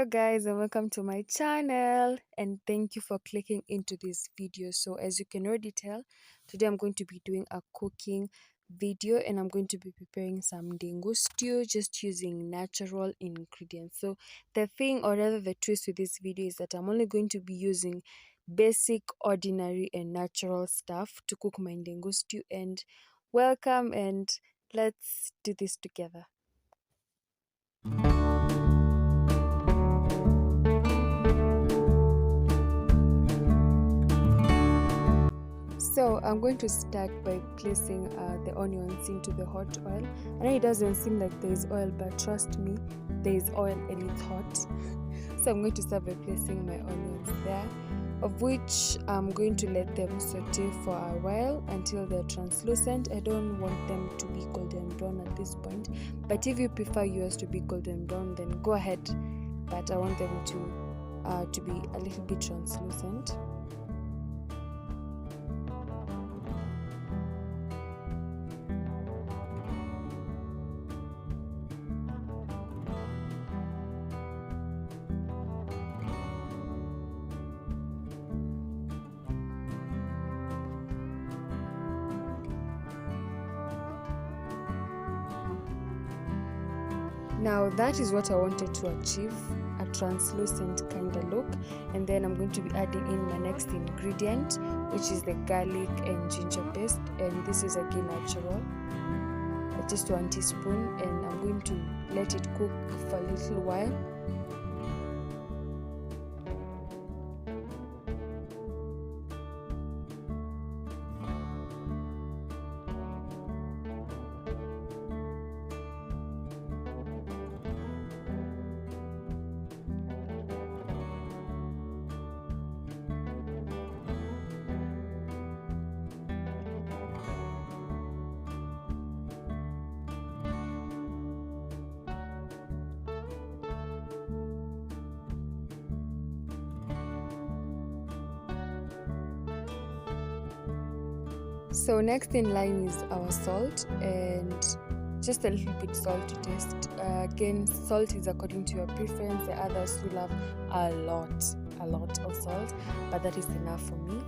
Hello guys and welcome to my channel, and thank you for clicking into this video. So as you can already tell, today I'm going to be doing a cooking video and I'm going to be preparing some Ndengu stew just using natural ingredients. So the thing, or rather the twist with this video, is that I'm only going to be using basic, ordinary and natural stuff to cook my Ndengu stew. And welcome, and let's do this together. So I'm going to start by placing the onions into the hot oil. I know it doesn't seem like there is oil, but trust me, there is oil and it's hot. So I'm going to start by placing my onions there, of which I'm going to let them saute for a while until they're translucent. I don't want them to be golden brown at this point, but if you prefer yours to be golden brown, then go ahead. But I want them to be a little bit translucent. Now that is what I wanted to achieve, a translucent kind of look. And then I'm going to be adding in my next ingredient, which is the garlic and ginger paste, and this is again natural, just 1 teaspoon, and I'm going to let it cook for a little while. So next in line is our salt, and just a little bit salt to taste. Again, salt is according to your preference. The others will have a lot of salt, but that is enough for me.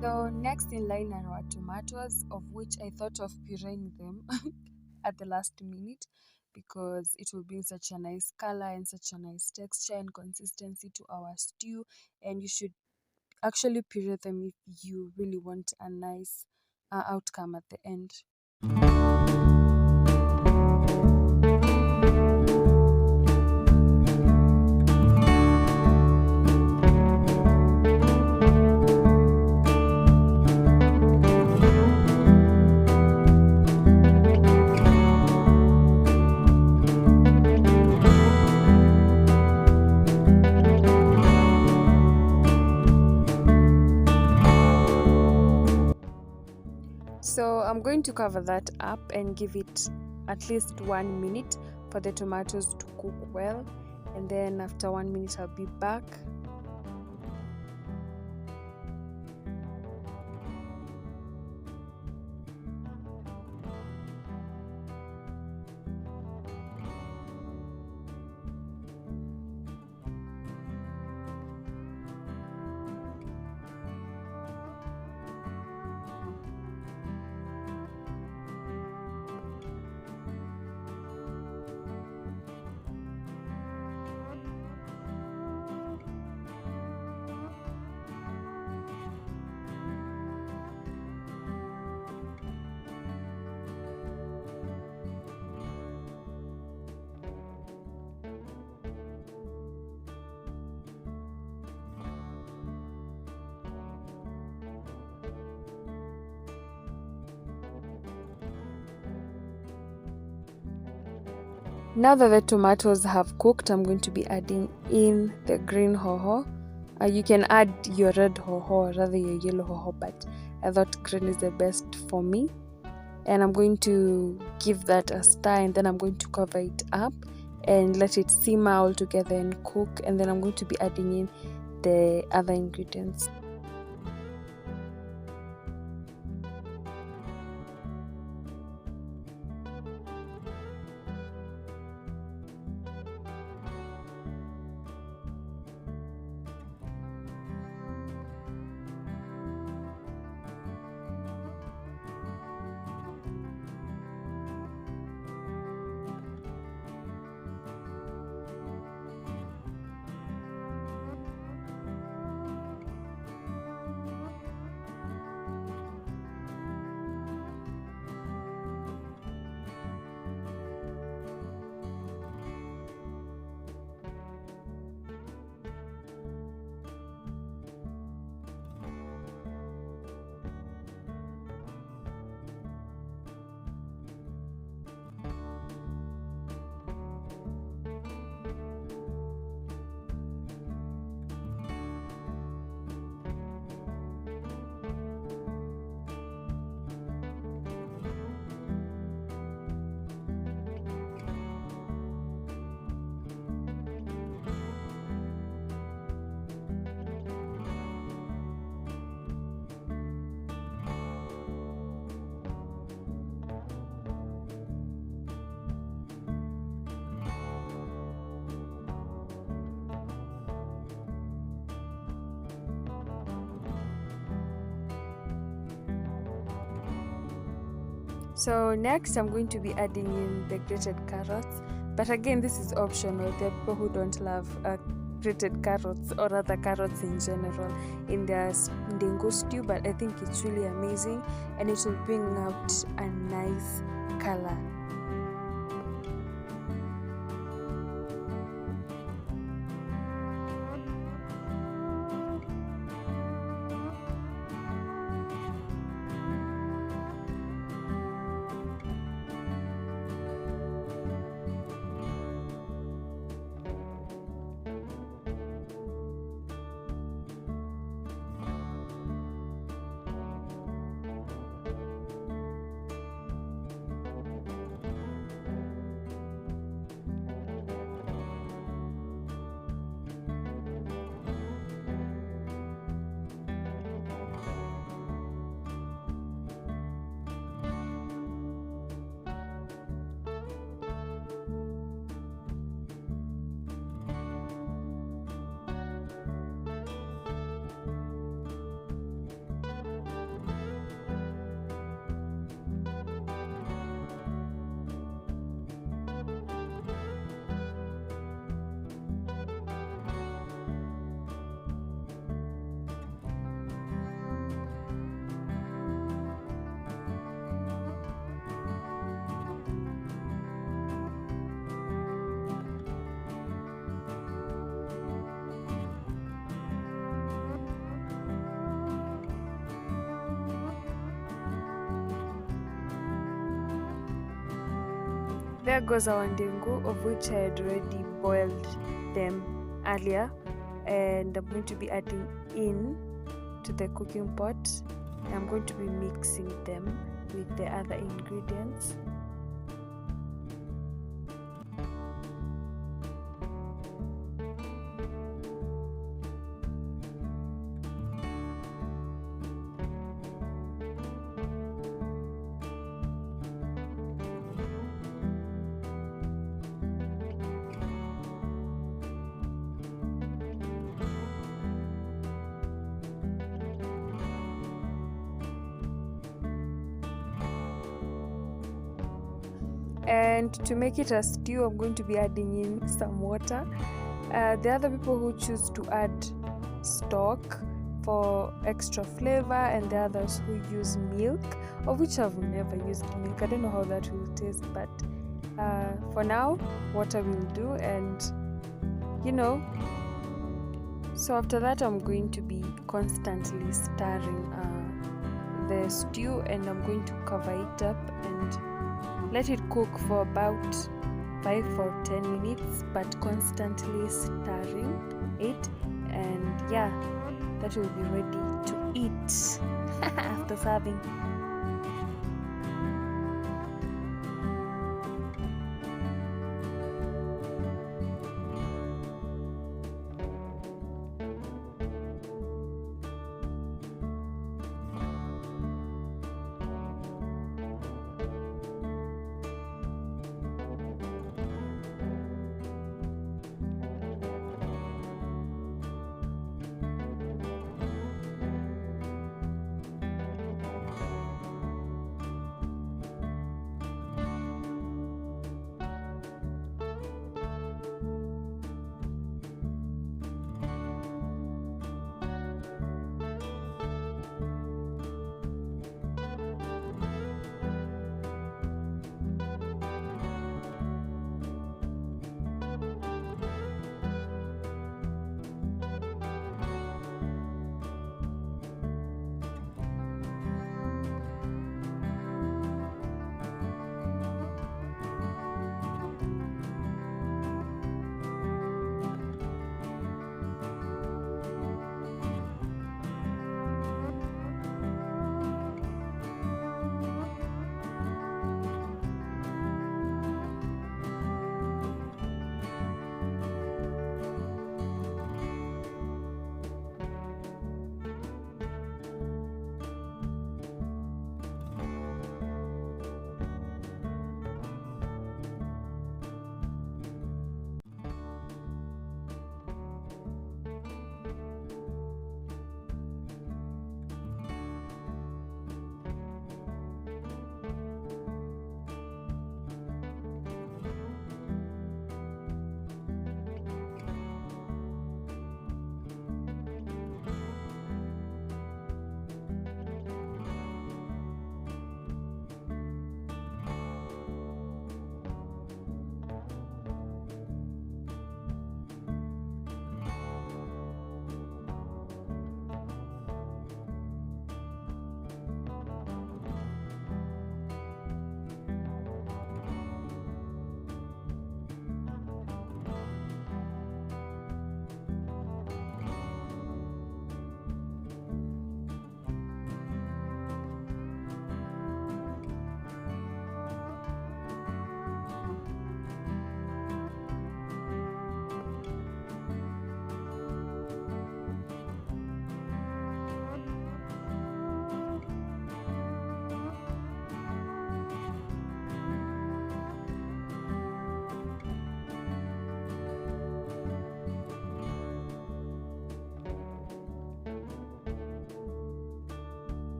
So next in line are our tomatoes, of which I thought of pureeing them at the last minute because it will bring such a nice color and such a nice texture and consistency to our stew. And you should actually puree them if you really want a nice outcome at the end. So I'm going to cover that up and give it at least 1 minute for the tomatoes to cook well, and then after 1 minute I'll be back. Now that the tomatoes have cooked, I'm going to be adding in the green hoho. You can add your red hoho or rather your yellow hoho, but I thought green is the best for me. And I'm going to give that a stir, and then I'm going to cover it up and let it simmer all together and cook, and then I'm going to be adding in the other ingredients. So next I'm going to be adding in the grated carrots, but again this is optional. There are people who don't love grated carrots or other carrots in general in their Ndengu stew, but I think it's really amazing and it will bring out a nice color. There goes our ndengu, of which I had already boiled them earlier, and I'm going to be adding in to the cooking pot. I'm going to be mixing them with the other ingredients. And to make it a stew, I'm going to be adding in some water. There are other people who choose to add stock for extra flavor, and there are others who use milk, of which I've never used milk. I don't know how that will taste, but for now, water will do. And so after that, I'm going to be constantly stirring the stew, and I'm going to cover it up and let it cook for about 5 or 10 minutes, but constantly stirring it. And yeah, that will be ready to eat after serving.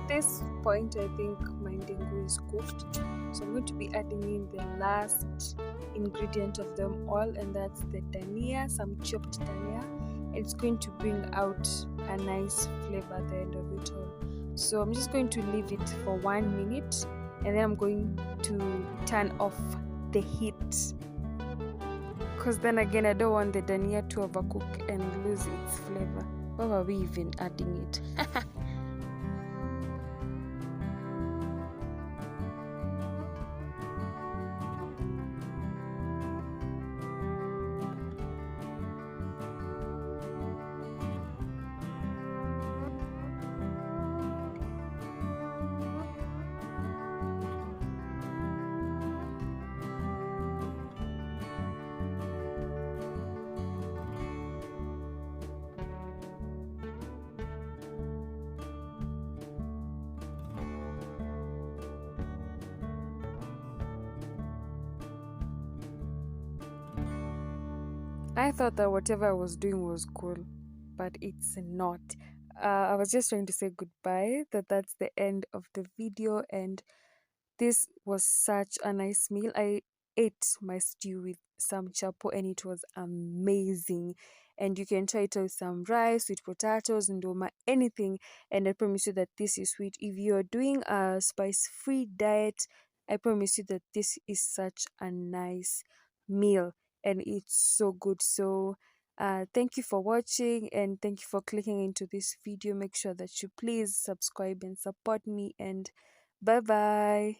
This point, I think my Ndengu is cooked. So I'm going to be adding in the last ingredient of them all, and that's the dhania, some chopped dhania. It's going to bring out a nice flavor at the end of it all. So I'm just going to leave it for 1 minute, and then I'm going to turn off the heat, because then again I don't want the dhania to overcook and lose its flavor. Why are we even adding it? I thought that whatever I was doing was cool, but it's not. I was just trying to say goodbye, that's the end of the video, and this was such a nice meal. I ate my stew with some chapo and it was amazing. And you can try it with some rice, sweet potatoes, ndoma, anything. And I promise you that this is sweet. If you're doing a spice-free diet, I promise you that this is such a nice meal and it's so good. So thank you for watching and thank you for clicking into this video. Make sure that you please subscribe and support me, and bye bye.